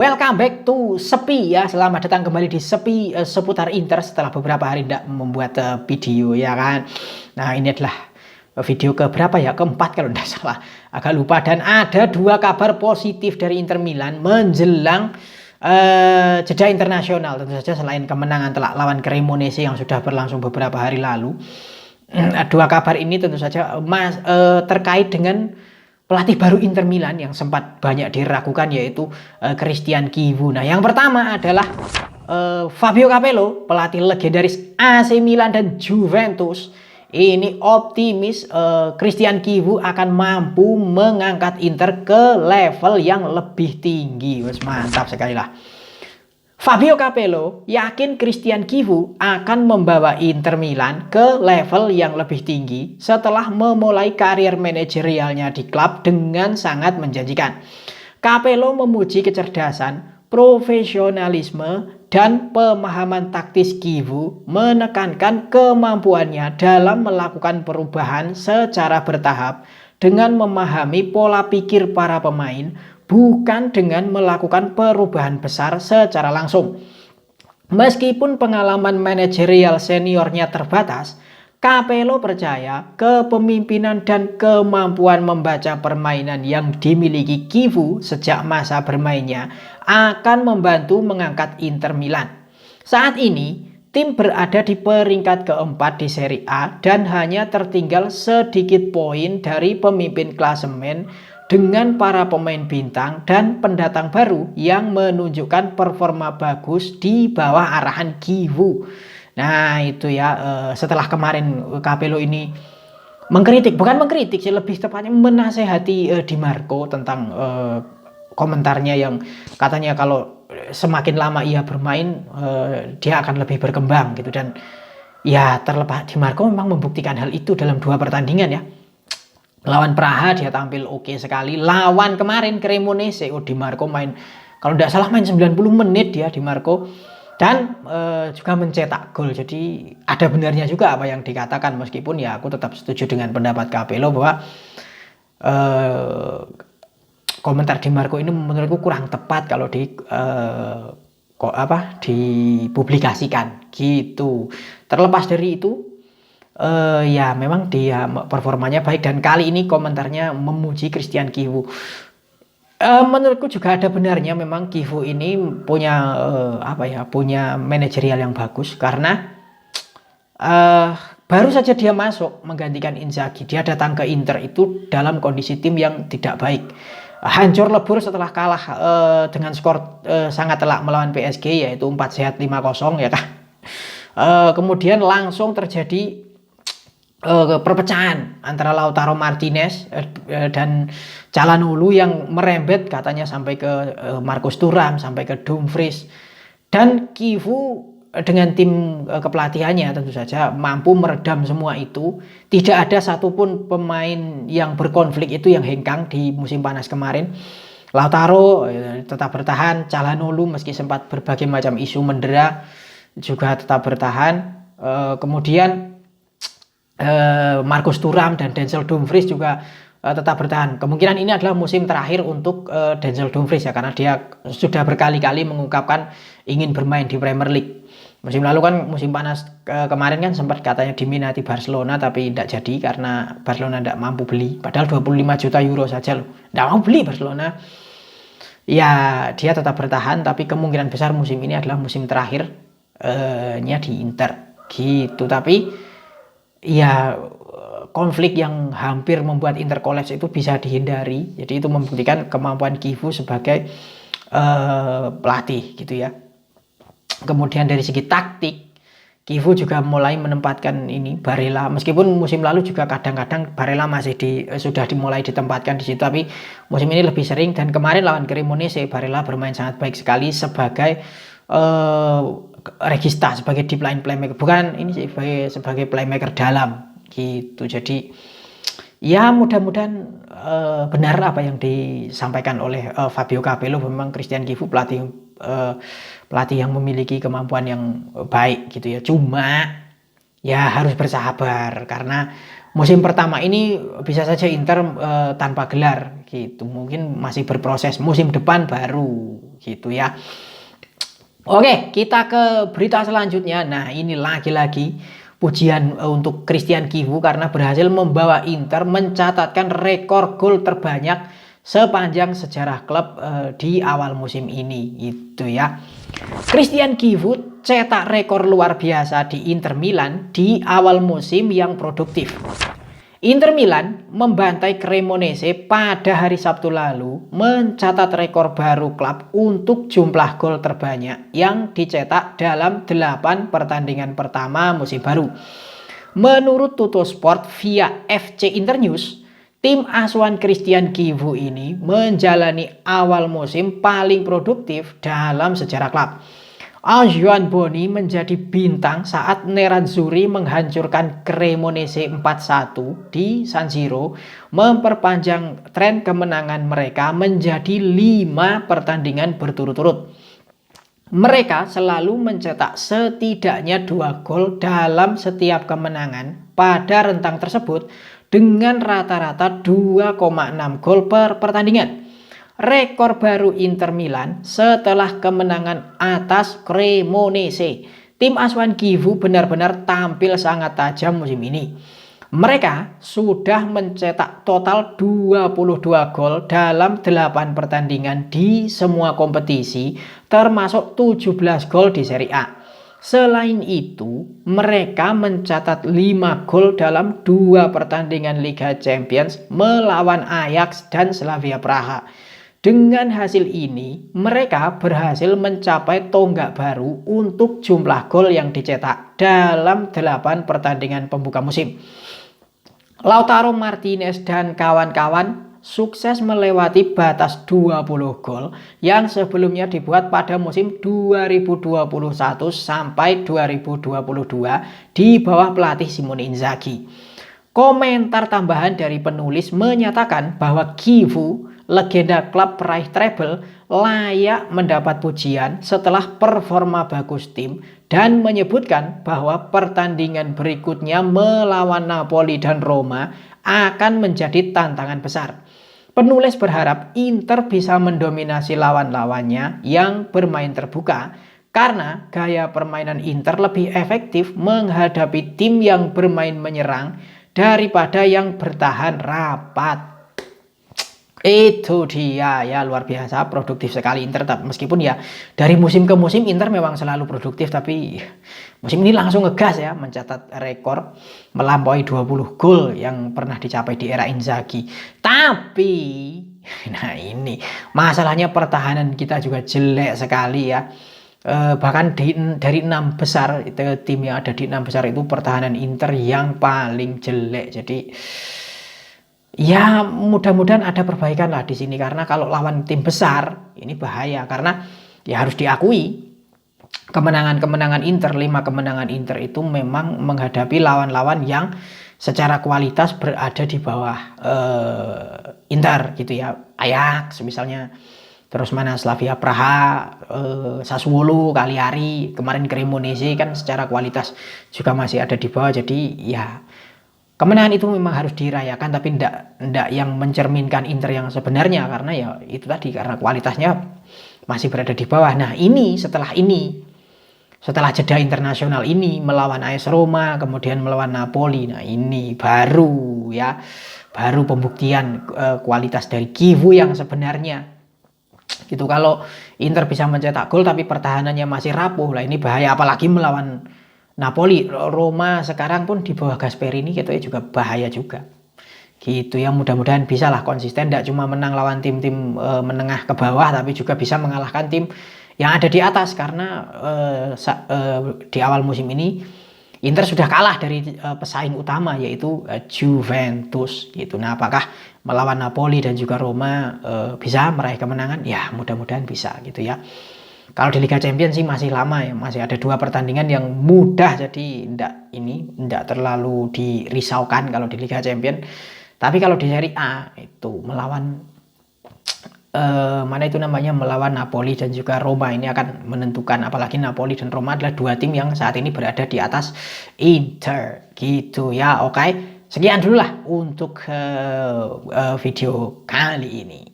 Welcome back to Sepi ya. Selamat datang kembali di Sepi seputar Inter setelah beberapa hari tidak membuat video ya kan. Nah, ini adalah video keberapa ya? Keempat kalau tidak salah. Agak lupa, dan ada dua kabar positif dari Inter Milan menjelang jeda internasional. Tentu saja selain kemenangan telak lawan Cremonese yang sudah berlangsung beberapa hari lalu. Dua kabar ini tentu saja terkait dengan pelatih baru Inter Milan yang sempat banyak diragukan, yaitu Christian Chivu. Nah, yang pertama adalah Fabio Capello, pelatih legendaris AC Milan dan Juventus. Ini optimis Christian Chivu akan mampu mengangkat Inter ke level yang lebih tinggi. Mantap sekali lah. Fabio Capello yakin Christian Chivu akan membawa Inter Milan ke level yang lebih tinggi setelah memulai karier manajerialnya di klub dengan sangat menjanjikan. Capello memuji kecerdasan, profesionalisme, dan pemahaman taktis Chivu, menekankan kemampuannya dalam melakukan perubahan secara bertahap dengan memahami pola pikir para pemain, bukan dengan melakukan perubahan besar secara langsung. Meskipun pengalaman manajerial seniornya terbatas, Capello percaya kepemimpinan dan kemampuan membaca permainan yang dimiliki Chivu sejak masa bermainnya akan membantu mengangkat Inter Milan. Saat ini, tim berada di peringkat keempat di Serie A dan hanya tertinggal sedikit poin dari pemimpin klasemen, dengan para pemain bintang dan pendatang baru yang menunjukkan performa bagus di bawah arahan Chivu. Nah, itu ya, setelah kemarin Capello ini bukan mengkritik sih, lebih tepatnya menasehati Di Marco tentang komentarnya yang katanya kalau semakin lama ia bermain dia akan lebih berkembang gitu. Dan ya, terlepas Di Marco memang membuktikan hal itu dalam dua pertandingan ya. Lawan Praha dia tampil oke sekali. Lawan kemarin Cremonese, Di Marco main, kalau tidak salah main 90 menit dia Di Marco, dan juga mencetak gol. Jadi ada benarnya juga apa yang dikatakan, meskipun ya aku tetap setuju dengan pendapat Capello bahwa komentar Di Marco ini menurutku kurang tepat kalau dipublikasikan gitu. Terlepas dari itu, ya memang dia performanya baik, dan kali ini komentarnya memuji Christian Chivu. Menurutku juga ada benarnya, memang Chivu ini punya punya manajerial yang bagus, karena baru saja dia masuk menggantikan Inzaghi. Dia datang ke Inter itu dalam kondisi tim yang tidak baik, hancur lebur setelah kalah dengan skor sangat telak melawan PSG, yaitu 4-5-0 ya kan. Kemudian langsung terjadi perpecahan antara Lautaro Martinez dan Calhanoglu yang merembet katanya sampai ke Marcus Thuram, sampai ke Dumfries. Dan Chivu dengan tim kepelatihannya tentu saja mampu meredam semua itu. Tidak ada satupun pemain yang berkonflik itu yang hengkang di musim panas kemarin. Lautaro tetap bertahan, Calhanoglu meski sempat berbagai macam isu mendera juga tetap bertahan. Kemudian Marcus Thuram dan Denzel Dumfries juga tetap bertahan. Kemungkinan ini adalah musim terakhir untuk Denzel Dumfries ya, karena dia sudah berkali-kali mengungkapkan ingin bermain di Premier League. Musim lalu kan, musim panas kemarin kan sempat katanya diminati Barcelona, tapi tidak jadi karena Barcelona tidak mampu beli. Padahal 25 juta euro saja loh, tidak mau beli Barcelona. Ya, dia tetap bertahan, tapi kemungkinan besar musim ini adalah musim terakhirnya di Inter gitu. Tapi ya, konflik yang hampir membuat Inter kolaps itu bisa dihindari. Jadi itu membuktikan kemampuan Chivu sebagai pelatih gitu ya. Kemudian dari segi taktik, Chivu juga mulai menempatkan ini Barella. Meskipun musim lalu juga kadang-kadang Barella masih sudah dimulai ditempatkan di situ, tapi musim ini lebih sering. Dan kemarin lawan Cremonese, Barella bermain sangat baik sekali sebagai regista, sebagai deep line playmaker, bukan ini sih, sebagai playmaker dalam gitu. Jadi ya, mudah-mudahan benar apa yang disampaikan oleh Fabio Capello. Memang Christian Chivu pelatih yang memiliki kemampuan yang baik gitu ya. Cuma ya harus bersabar, karena musim pertama ini bisa saja Inter tanpa gelar gitu. Mungkin masih berproses, musim depan baru gitu ya. Oke, kita ke berita selanjutnya. Nah, ini lagi-lagi pujian untuk Christian Kivu karena berhasil membawa Inter mencatatkan rekor gol terbanyak sepanjang sejarah klub di awal musim ini itu ya. Christian Kivu cetak rekor luar biasa di Inter Milan di awal musim yang produktif. Inter Milan membantai Cremonese pada hari Sabtu lalu mencatat rekor baru klub untuk jumlah gol terbanyak yang dicetak dalam 8 pertandingan pertama musim baru. Menurut Tuttosport via FC Internews, tim asuhan Christian Kivu ini menjalani awal musim paling produktif dalam sejarah klub. Antoine Boni menjadi bintang saat Nerazzurri menghancurkan Cremonese 4-1 di San Siro, memperpanjang tren kemenangan mereka menjadi 5 pertandingan berturut-turut. Mereka selalu mencetak setidaknya 2 gol dalam setiap kemenangan pada rentang tersebut dengan rata-rata 2,6 gol per pertandingan. Rekor baru Inter Milan setelah kemenangan atas Cremonese. Tim asuhan Kivu benar-benar tampil sangat tajam musim ini. Mereka sudah mencetak total 22 gol dalam 8 pertandingan di semua kompetisi, termasuk 17 gol di Serie A. Selain itu, mereka mencatat 5 gol dalam 2 pertandingan Liga Champions melawan Ajax dan Slavia Praha. Dengan hasil ini, mereka berhasil mencapai tonggak baru untuk jumlah gol yang dicetak dalam 8 pertandingan pembuka musim. Lautaro Martinez dan kawan-kawan sukses melewati batas 20 gol yang sebelumnya dibuat pada musim 2021 sampai 2022 di bawah pelatih Simone Inzaghi. Komentar tambahan dari penulis menyatakan bahwa Kivu, legenda klub peraih treble, layak mendapat pujian setelah performa bagus tim dan menyebutkan bahwa pertandingan berikutnya melawan Napoli dan Roma akan menjadi tantangan besar. Penulis berharap Inter bisa mendominasi lawan-lawannya yang bermain terbuka karena gaya permainan Inter lebih efektif menghadapi tim yang bermain menyerang daripada yang bertahan rapat. Itu dia ya, luar biasa produktif sekali Inter. Meskipun ya dari musim ke musim Inter memang selalu produktif, tapi musim ini langsung ngegas ya, mencatat rekor melampaui 20 gol yang pernah dicapai di era Inzaghi. Tapi nah ini masalahnya pertahanan kita juga jelek sekali ya. Bahkan dari 6 besar itu, tim yang ada di 6 besar itu pertahanan Inter yang paling jelek. Jadi ya mudah-mudahan ada perbaikan lah di sini, karena kalau lawan tim besar ini bahaya, karena ya harus diakui kemenangan-kemenangan Inter, 5 kemenangan Inter itu memang menghadapi lawan-lawan yang secara kualitas berada di bawah Inter gitu ya. Ajax misalnya, terus mana Slavia Praha, Sassuolo, Cagliari, kemarin Cremonese kan secara kualitas juga masih ada di bawah. Jadi ya kemenangan itu memang harus dirayakan, tapi ndak yang mencerminkan Inter yang sebenarnya, karena ya itu tadi, karena kualitasnya masih berada di bawah. Nah ini setelah jeda internasional ini melawan AS Roma, kemudian melawan Napoli, nah ini baru pembuktian kualitas dari Kivu yang sebenarnya gitu. Kalau Inter bisa mencetak gol tapi pertahanannya masih rapuh, lah ini bahaya, apalagi melawan Napoli. Roma sekarang pun di bawah Gasperini gitu ya, juga bahaya juga gitu ya. Mudah-mudahan bisa lah konsisten, tidak cuma menang lawan tim-tim menengah ke bawah, tapi juga bisa mengalahkan tim yang ada di atas, karena di awal musim ini Inter sudah kalah dari pesaing utama yaitu Juventus gitu. Nah apakah melawan Napoli dan juga Roma bisa meraih kemenangan? Ya mudah-mudahan bisa gitu ya. Kalau di Liga Champions sih masih lama ya, masih ada 2 pertandingan yang mudah, jadi ndak terlalu dirisaukan kalau di Liga Champions. Tapi kalau di Serie A itu melawan melawan Napoli dan juga Roma, ini akan menentukan, apalagi Napoli dan Roma adalah 2 tim yang saat ini berada di atas Inter gitu ya. Oke. sekian dulu lah untuk video kali ini.